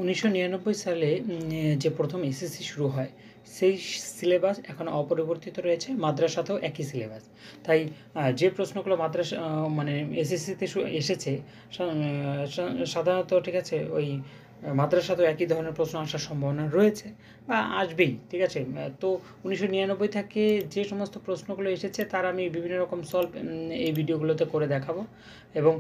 1999 সালে যে প্রথম এসএসসি শুরু হয় সেই সিলেবাস এখনও অপরিবর্তিত রয়েছে, মাদ্রাসাতেও একই সিলেবাস। তাই যে প্রশ্নগুলো মাদ্রাসা মানে এসএসসিতে এসেছে সাধারণত, ঠিক আছে, ওই মাদ্রাসাতেও একই ধরনের প্রশ্ন আসার সম্ভাবনা রয়েছে বা আসবেই, ঠিক আছে। তো 1999 থেকে যে সমস্ত প্রশ্নগুলো এসেছে তার আমি বিভিন্ন রকম সলভ এই ভিডিওগুলোতে করে দেখাবো। এবং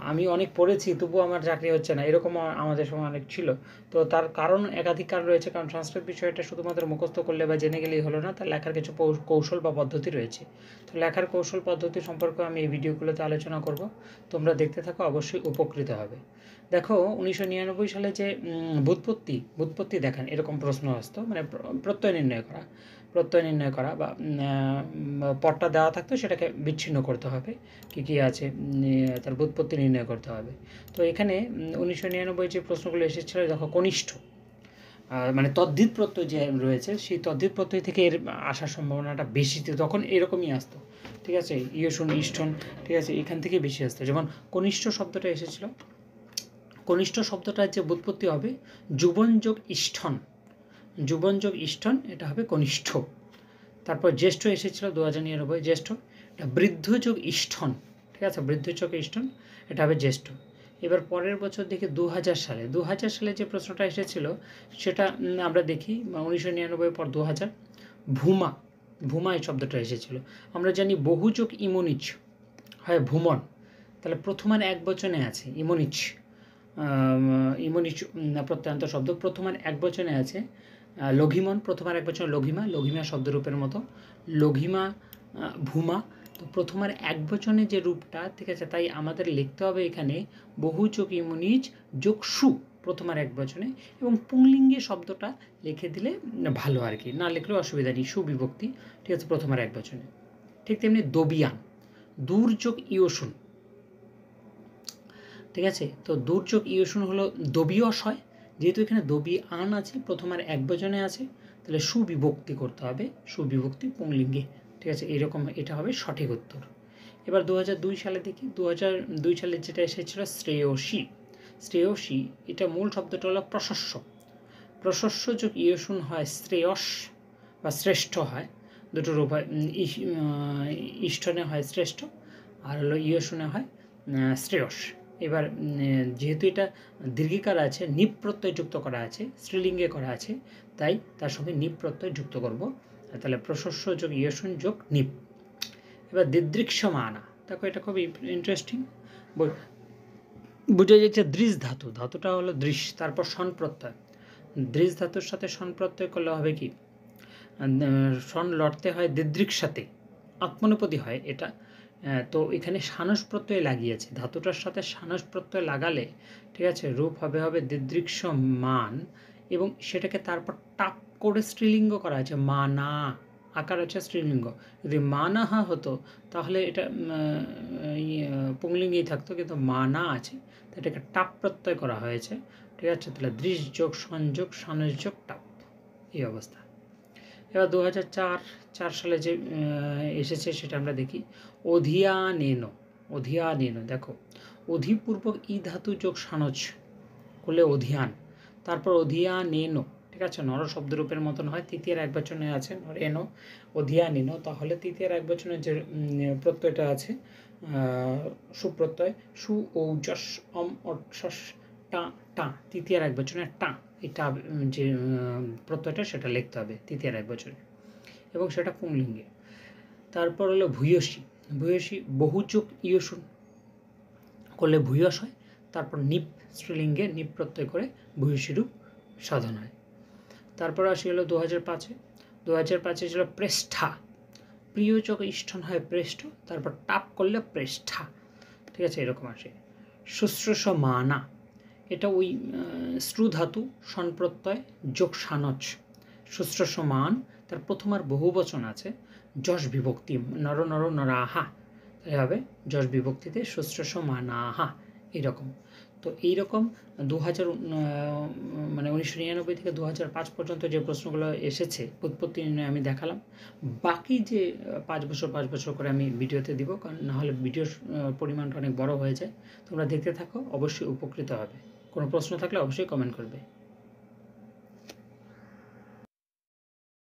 আমি অনেক পড়েছি তবুও আমার চাকরি হচ্ছে না, এরকম আমাদের সময় অনেক ছিল। তো তার কারণ একাধিক কারণ রয়েছে, কারণ সংস্কৃত বিষয়টা শুধুমাত্র মুখস্থ করলে বা জেনে গেলেই হলো না, তার লেখার কিছু কৌশল বা পদ্ধতি রয়েছে। তো লেখার কৌশল পদ্ধতি সম্পর্কে আমি এই ভিডিওগুলোতে আলোচনা করব, তোমরা দেখতে থাকো, অবশ্যই উপকৃত হবে। দেখো, 1999 সালে যে বুৎপত্তি দেখান এরকম প্রশ্ন আসতো, মানে প্রত্যয় নির্ণয় করা বা পটটা দেওয়া থাকতো, সেটাকে বিচ্ছিন্ন করতে হবে, কী আছে তার বুৎপত্তি নির্ণয় করতে হবে। তো এখানে 1999 যে প্রশ্নগুলো এসেছিল, দেখো কনিষ্ঠ মানে তদ্ধিত প্রত্যয় যে রয়েছে, সেই তদ্ধিত প্রত্যয় থেকে এর আসার সম্ভাবনাটা বেশি, তখন এরকমই আসতো, ঠিক আছে, ইয়সুন ইষ্ঠন, ঠিক আছে, এখান থেকে বেশি আসতো। যেমন কনিষ্ঠ শব্দটা এসেছিল, কনিষ্ঠ শব্দটার যে বুৎপত্তি হবে যুবন যোগ ইষ্ঠন, এটা হবে কনিষ্ঠ। তারপর জ্যেষ্ঠ এসেছিল 2099 জ্যেষ্ঠ, এটা বৃদ্ধ যোগ ইষ্ঠন, ঠিক আছে, বৃদ্ধ যোগ ইষ্ঠন, এটা হবে জ্যেষ্ঠ। এবার পরের বছর দেখি 2000 সালে যে প্রশ্নটা এসেছিল সেটা আমরা দেখি 1999 পর 2000 ভূমা এই শব্দটা এসেছিল। আমরা জানি বহুযোগ ইমনিচ হয় ভূমন, তাহলে প্রথমান এক বচনে আছে ইমনিচ প্রত্যয়ান্ত শব্দ, প্রথমান এক বচনে আছে লঘিমন, প্রথমার এক বচনে লঘিমা শব্দরূপের মতো লঘিমা ভূমা। তো প্রথমার এক বচনে যে রূপটা, ঠিক আছে, তাই আমাদের লিখতে হবে এখানে বহুযোগ ইমনিচ যোগ সু প্রথমার এক বচনে, এবং পুংলিঙ্গে শব্দটা লিখে দিলে ভালো আর কি, না লিখলেও অসুবিধা নেই, সুবিভক্তি, ঠিক আছে, প্রথমার এক বচনে। ঠিক তেমনি দবিয়ান, দুর্যোগ ইয়সুন, ঠিক আছে। তো দুর্যোগ ইয়সুন হলো দবিয়স হয়, যেহেতু এখানে দবি আন আছে, প্রথমার এক বচনে আছে, তাহলে সুবিভক্তি করতে হবে, সুবিভক্তি পুংলিঙ্গে, ঠিক আছে, এইরকম এটা হবে সঠিক উত্তর। এবার 2002 সালে দেখি, 2002 সালে যেটা এসেছিল শ্রেয়সী, এটা মূল শব্দটা হলো প্রশস্য যোগ ইয়সুন হয় শ্রেয়স বা শ্রেষ্ঠ হয়, দুটো রূপ হয়, ইষ্ঠনে হয় শ্রেষ্ঠ আর হলো ইয়সুনে হয় শ্রেয়স। এবার যেহেতু এটা দীর্ঘিকার আছে, নিপ প্রত্যয় যুক্ত করা আছে, স্ত্রীলিঙ্গে করা আছে, তাই তার সঙ্গে নিপ প্রত্যয় যুক্ত করব, তাহলে প্রশস্য যোগ ইয়সুন যোগ নিপ। এবার দিদৃক্ষমানা, দেখো এটা খুব ইন্টারেস্টিং, বোঝা যাচ্ছে দৃশ ধাতুটা হলো দৃশ, তারপর সন প্রত্যয়, দৃশ ধাতুর সাথে সন প্রত্যয় করলে হবে কি, সন লড়তে হয় দিদৃক্ষ সাথে, আত্মনেপদী হয় এটা। তো এখানে সানস প্রত্যয় লাগিয়েছে, ধাতুটার সাথে সানস প্রত্যয় লাগালে, ঠিক আছে, রূপ হবে দিদৃক্ষমান, এবং সেটাকে তারপর টাপ করে স্ত্রীলিঙ্গ করা আছে, মানা আকার আছে স্ত্রীলিঙ্গ। যদি মানাহা হতো তাহলে এটা পুংলিঙ্গেই থাকতো, কিন্তু মানা আছে, তো এটাকে টাপ প্রত্যয় করা হয়েছে, ঠিক আছে। তাহলে দৃশ যোগ সংযোগ সানস যোগ টাপ, এই অবস্থা। এবার 2004 সালে যে এসেছে সেটা আমরা দেখি, অধিয়ানেন, দেখো অধিপূর্বক ই ধাতু যোগ সানজ করলে অধিয়ান, তারপর অধিয়ানেন, ঠিক আছে, নর শব্দরূপের মতন হয়, তৃতীয় এক বচনে আছে নরেন, অধিয়ানেন, তাহলে তৃতীয় এক বচনের যে প্রত্যয়টা আছে সুপ্রত্যয়, সু ঔজস অম অটস টা, তৃতীয় এক বচনের টা, এটা যে প্রত্যয়টা সেটা লিখতে হবে তৃতীয় এক বচনে, এবং সেটা পুংলিঙ্গে। তারপর হলো ভূয়সী বহুযোগ ইয়সুন করলে ভূয়স হয়, তারপর নিপ স্ত্রীলিঙ্গে নিপ প্রত্যয় করে ভূয়সী রূপ সাধন হয়। তারপর আসি হলো 2005 ছিল প্রেষ্ঠা, প্রিয়যোগ ইষ্ঠন হয় প্রেষ্ঠ, তারপর টাপ করলে প্রেষ্ঠা, ঠিক আছে, এরকম আসে। শুশ্রূষ মানা, এটা ওই স্ত্রু ধাতু সন প্রত্যয় যোগ সানচ, শুশ্রূষ মান, তার প্রথমার বহু বচন আছে, যশ বিভক্তি নর নরাহা, তাই হবে যশ বিভক্তিতে শুশ্রূষ মানাহা, এইরকম। তো এইরকম 1999 থেকে 2005 পর্যন্ত যে প্রশ্নগুলো এসেছে উৎপত্তি নির্ণয় আমি দেখালাম, বাকি যে 5 বছর করে আমি ভিডিওতে দিব, কারণ নাহলে ভিডিওর পরিমাণটা অনেক বড় হয়ে যায়। তোমরা দেখতে থাকো, অবশ্যই উপকৃত হবে। কোনো প্রশ্ন থাকলে অবশ্যই কমেন্ট করবে।